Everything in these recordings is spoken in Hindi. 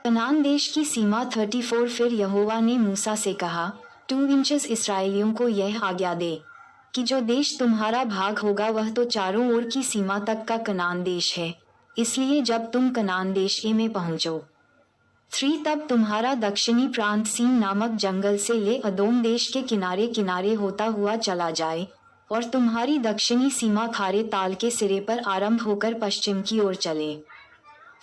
कनान देश की सीमा 34। फिर यहोवा ने मूसा से कहा, 2 इंचेस इसराइलियों को यह आज्ञा दे कि जो देश तुम्हारा भाग होगा वह तो चारों ओर की सीमा तक का कनान देश है, इसलिए जब तुम कनान देश में पहुंचो 3 तब तुम्हारा दक्षिणी प्रांत सीन नामक जंगल से ले अदोम देश के किनारे किनारे होता हुआ चला जाए और तुम्हारी दक्षिणी सीमा खारे ताल के सिरे पर आरंभ होकर पश्चिम की ओर चले।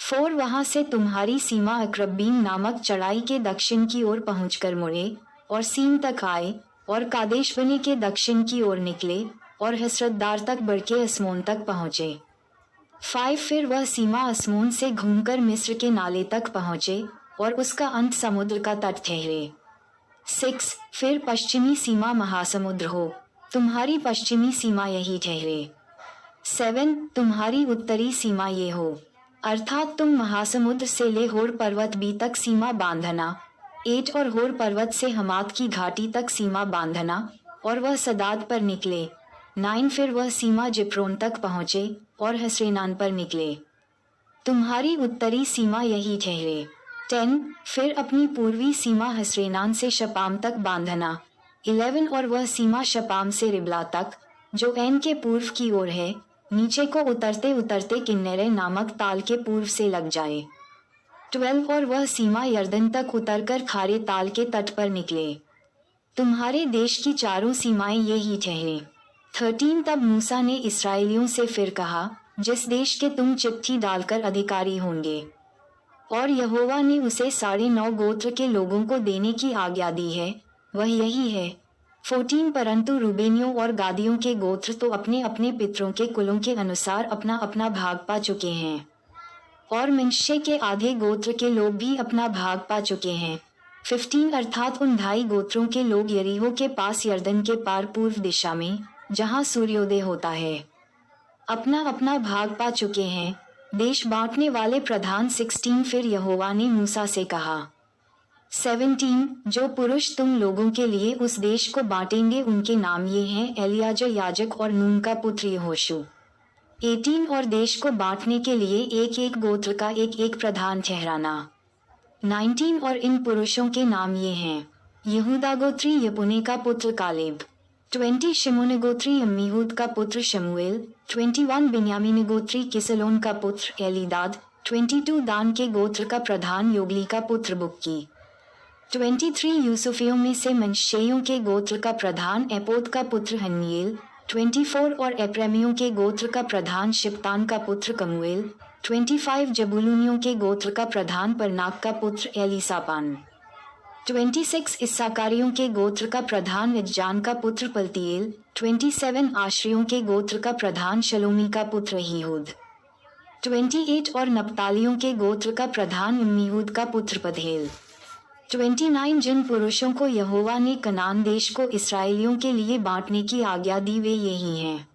4 वहां से तुम्हारी सीमा अक्रब्बीम नामक चढ़ाई के दक्षिण की ओर पहुंचकर मुड़े और सीन तक आए और कादेश बने के दक्षिण की ओर निकले और हसरतदार तक बढ़ के अस्मोन तक पहुंचे। 5 फिर वह सीमा अस्मोन से घूमकर मिस्र के नाले तक पहुंचे और उसका अंत समुद्र का तट ठहरे। 6 फिर पश्चिमी सीमा महासमुद्र हो, तुम्हारी पश्चिमी सीमा यही ठहरे। 7 तुम्हारी उत्तरी सीमा ये हो, अर्थात तुम महासमुद्र से ले होर पर्वत बी तक सीमा बांधना। 8 और होर पर्वत से हमात की घाटी तक सीमा बांधना और वह सदाद पर निकले। 9 फिर वह सीमा जिप्रोन तक पहुँचे और हसरेनान पर निकले, तुम्हारी उत्तरी सीमा यही ठहरे। 10 फिर अपनी पूर्वी सीमा हसरेनान से शपाम तक बांधना। 11 और वह सीमा शपाम से रिबला तक जो एन के पूर्व की ओर है, नीचे को उतरते उतरते किन्नेरे नामक ताल के पूर्व से लग जाए। 12 और वह सीमा यर्दन तक उतरकर खारे ताल के तट पर निकले, तुम्हारे देश की चारों सीमाएं ये ही ठहरे। 13 तब मूसा ने इस्राएलियों से फिर कहा, जिस देश के तुम चिट्ठी डालकर अधिकारी होंगे और यहोवा ने उसे 9.5 गोत्र के लोगों को देने की आज्ञा दी है, वह यही है। 14 परंतु रूबेनियों और गादियों के गोत्र तो अपने अपने पितरों के कुलों के अनुसार अपना अपना भाग पा चुके हैं और मनश्शे के आधे गोत्र के लोग भी अपना भाग पा चुके हैं। 15 अर्थात उन 2.5 गोत्रों के लोग यरीहो के पास यर्दन के पार पूर्व दिशा में जहां सूर्योदय होता है अपना अपना भाग पा चुके हैं। देश बांटने वाले प्रधान 16 फिर यहोवा ने मूसा से कहा, 17 जो पुरुष तुम लोगों के लिए उस देश को बांटेंगे उनके नाम ये हैं, एलियाजर याजक और नून का पुत्र यहोशू। 18 और देश को बांटने के लिए एक एक गोत्र का एक एक प्रधान ठहराना। 19 और इन पुरुषों के नाम ये हैं, यहूदा गोत्री यपुने का पुत्र कालेब। 20 शिमोन गोत्री अम्मीहूद का पुत्र शमूएल। 21 बिन्यामीन गोत्री किसलोन का पुत्र एलीदाद। 22 दान के गोत्र का प्रधान योगली का पुत्र बुक्की। 23 यूसुफियों में से मनश्शेइयों के गोत्र का प्रधान एपोद का पुत्र हन्निएल। 24 और एप्रैमियों के गोत्र का प्रधान शिप्तान का पुत्र कमुएल। 25 जबूलूनियों के गोत्र का प्रधान परनाक का पुत्र एलीसापान। 26 इस्साकारियों के गोत्र का प्रधान इज्जान का पुत्र पलतीएल। 27 आश्रियों के गोत्र का प्रधान शलोमी का पुत्र यहूद। 28 और नप्तालियों के गोत्र का प्रधान अम्मीहूद का पुत्र पधेल। 29 जिन पुरुषों को यहोवा ने कनान देश को इसराइलियों के लिए बांटने की आज्ञा दी वे यही हैं।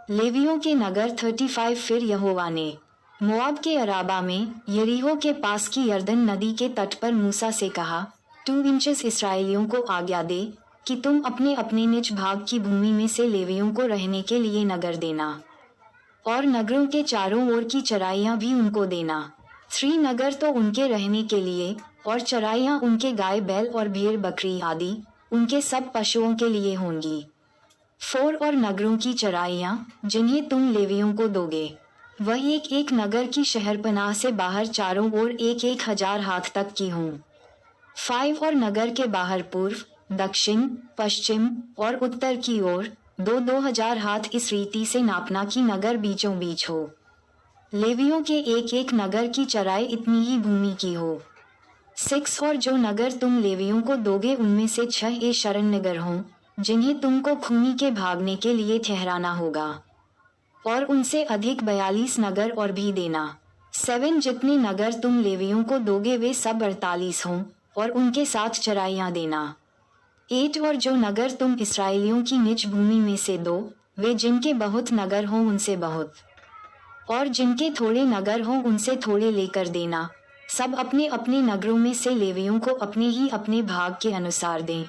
लेवियों के नगर 35 फिर यहोवा ने मोआब के अराबा में यरीहो के पास की यर्दन नदी के तट पर मूसा से कहा, 2 इंचेस इसराइलियों को आज्ञा दे कि तुम अपने अपने निज भाग की भूमि में से लेवियों को रहने के लिए नगर देना और नगरों के चारों ओर की चराइयां भी उनको देना। 3 नगर तो उनके रहने के लिए और चराइयां उनके गाय बैल और भेड़ बकरी आदि उनके सब पशुओं के लिए होंगी। 4 और नगरों की चराइयां जिन्हें तुम लेवियों को दोगे वह एक एक नगर की शहरपनाह से बाहर चारों ओर 1,000 हाथ तक की हों। 5 और नगर के बाहर पूर्व, दक्षिण, पश्चिम और उत्तर की ओर 2,000 हाथ इस रीति से नापना कि नगर बीचों बीच हो। लेवियों के एक एक नगर की चराई इतनी ही भूमि की हो। 6 और जो नगर तुम लेवियों को दोगे उनमें से 6 शरण नगर हों जिन्हें तुमको खूनी के भागने के लिए ठहराना होगा और उनसे अधिक 42 नगर और भी देना। 7 जितने नगर तुम लेवियों को दोगे वे सब 48 हों और उनके साथ चराइयां देना। 8 और जो नगर तुम इसराइलियों की निज भूमि में से दो वे जिनके बहुत नगर हों उनसे बहुत और जिनके थोड़े नगर हों उनसे थोड़े लेकर देना। सब अपने अपने नगरों में से लेवियों को अपने ही अपने भाग के अनुसार दें।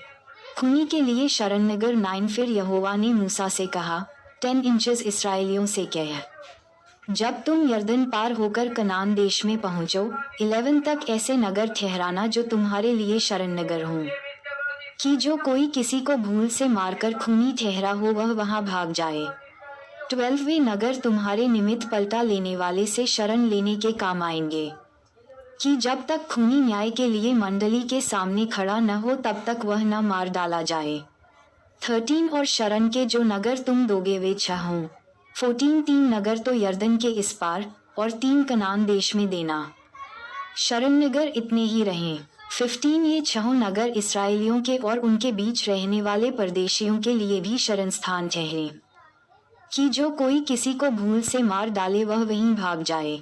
खूनी के लिए शरण नगर 9 फिर यहोवा ने मूसा से कहा, 10 इंचेस इसराइलियों से कह, जब तुम यरदन पार होकर कनान देश में पहुंचो 11 तक ऐसे नगर ठहराना जो तुम्हारे लिए शरण नगर हों, कि जो कोई किसी को भूल से मारकर खूनी ठहरा हो वह वहां भाग जाए। 12वें नगर तुम्हारे निमित्त पलटा लेने वाले से शरण लेने के काम आएंगे, कि जब तक खूनी न्याय के लिए मंडली के सामने खड़ा न हो तब तक वह न मार डाला जाए। 13 और शरण के जो नगर तुम दोगे वे 6 हों। 14 3 नगर तो यरदन के इस पार और 3 कनान देश में देना। शरण नगर इतने ही रहें। 15 ये 6 नगर इसराइलियों के और उनके बीच रहने वाले परदेशियों के लिए भी शरण स्थान ठहरे, कि जो कोई किसी को भूल से मार डाले वह वहीं भाग जाए।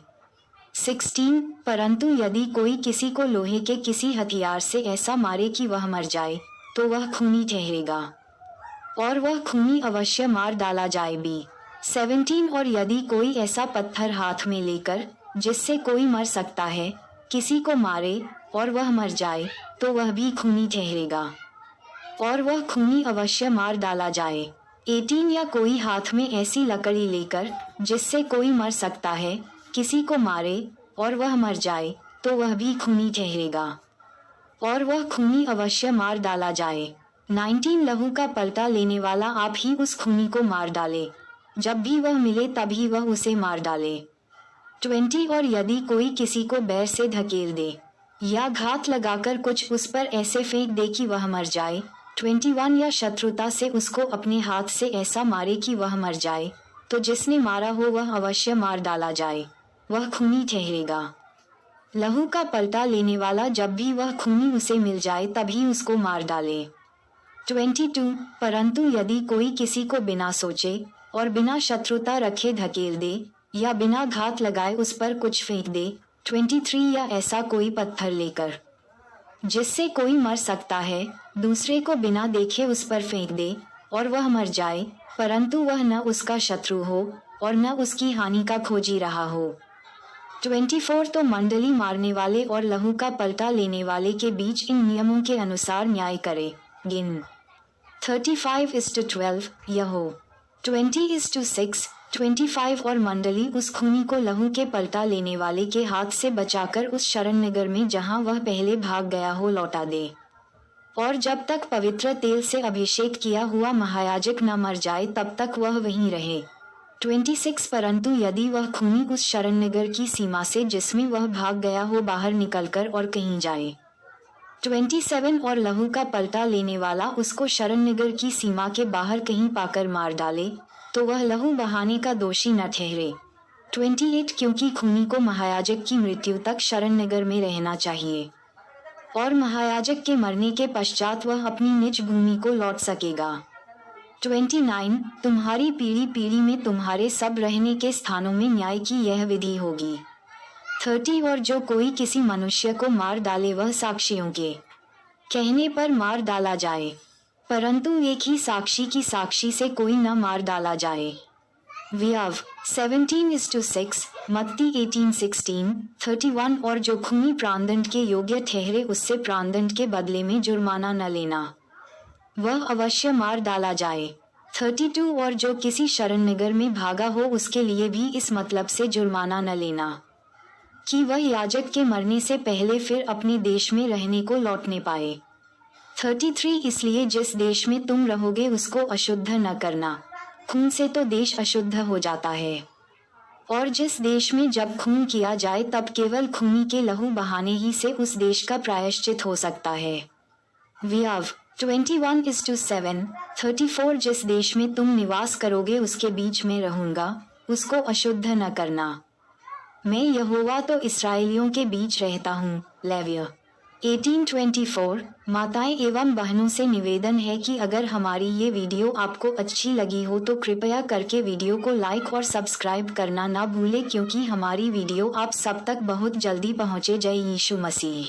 16 परंतु यदि कोई किसी को लोहे के किसी हथियार से ऐसा मारे कि वह मर जाए तो वह खूनी ठहरेगा और वह खूनी अवश्य मार डाला जाए भी। 17 और यदि कोई ऐसा पत्थर हाथ में लेकर जिससे कोई मर सकता है किसी को मारे और वह मर जाए तो वह भी खूनी ठहरेगा और वह खूनी अवश्य मार डाला जाए। 18 या कोई हाथ में ऐसी लकड़ी लेकर जिससे कोई मर सकता है किसी को मारे और वह मर जाए तो वह भी खूनी ठहरेगा और वह खूनी अवश्य मार डाला जाए। 19 लहू का पलटा लेने वाला आप ही उस खूनी को मार डाले, जब भी वह मिले तभी वह उसे मार डाले। 20 और यदि कोई किसी को बैर से धकेल दे या घात लगाकर कुछ उस पर ऐसे फेंक दे कि वह मर जाए। 21 या शत्रुता से उसको अपने हाथ से ऐसा मारे कि वह मर जाए तो जिसने मारा हो वह अवश्य मार डाला जाए, वह खूनी ठहरेगा। लहू का पलटा लेने वाला जब भी वह खूनी उसे मिल जाए तभी उसको मार डाले। 22 परंतु यदि कोई किसी को बिना सोचे और बिना शत्रुता रखे धकेल दे या बिना घात लगाए उस पर कुछ फेंक दे। 23 या ऐसा कोई पत्थर लेकर जिससे कोई मर सकता है दूसरे को बिना देखे उस पर फेंक दे और वह मर जाए परंतु वह न उसका शत्रु हो और न उसकी हानि का खोजी रहा हो। 24 तो मंडली मारने वाले और लहू का पलटा लेने वाले के बीच इन नियमों के अनुसार न्याय करे। गिन 35:12 यहो 20:6 25 और मंडली उस खूनी को लहू के पलटा लेने वाले के हाथ से बचाकर उस शरण नगर में जहां वह पहले भाग गया हो लौटा दे और जब तक पवित्र तेल से अभिषेक किया हुआ महायाजक न मर जाए तब तक वह वहीं रहे। 26 परंतु यदि वह खूनी उस शरण नगर की सीमा से जिसमें वह भाग गया हो बाहर निकलकर और कहीं जाए। 27 और लहू का पलटा लेने वाला उसको शरण नगर की सीमा के बाहर कहीं पाकर मार डाले तो वह लहू बहाने का दोषी न ठहरे। 28 क्योंकि खूनी को महायाजक की मृत्यु तक शरण नगर में रहना चाहिए और महायाजक के मरने के पश्चात वह अपनी निज भूमि को लौट सकेगा। 29 तुम्हारी पीढ़ी पीढ़ी में तुम्हारे सब रहने के स्थानों में न्याय की यह विधि होगी। 30 और जो कोई किसी मनुष्य को मार डाले वह साक्षियों के कहने पर मार डाला जाए, परंतु एक ही साक्षी की साक्षी से कोई न मार डाला जाए। व्यव 17:6 मत्ती 18:16 31 और जो खूनी प्राणदंड के योग्य ठहरे उससे प्राणदंड के बदले में जुर्माना न लेना, वह अवश्य मार डाला जाए। 32 और जो किसी शरण नगर में भागा हो उसके लिए भी इस मतलब से जुर्माना न लेना कि वह याजक के मरने से पहले फिर अपने देश में रहने को लौटने पाए। 33 इसलिए जिस देश में तुम रहोगे उसको अशुद्ध न करना, खून से तो देश अशुद्ध हो जाता है और जिस देश में जब खून किया जाए तब केवल खूनी के लहू बहाने ही से उस देश का प्रायश्चित हो सकता है। व्यव 21:7 34 जिस देश में तुम निवास करोगे उसके बीच में रहूंगा, उसको अशुद्ध न करना। मैं यहोवा तो इसराइलियों के बीच रहता हूँ। लेव्य 18:24 माताएं एवं बहनों से निवेदन है कि अगर हमारी ये वीडियो आपको अच्छी लगी हो तो कृपया करके वीडियो को लाइक और सब्सक्राइब करना ना भूले क्योंकि हमारी वीडियो आप सब तक बहुत जल्दी पहुँचे। जय यीशु मसीह।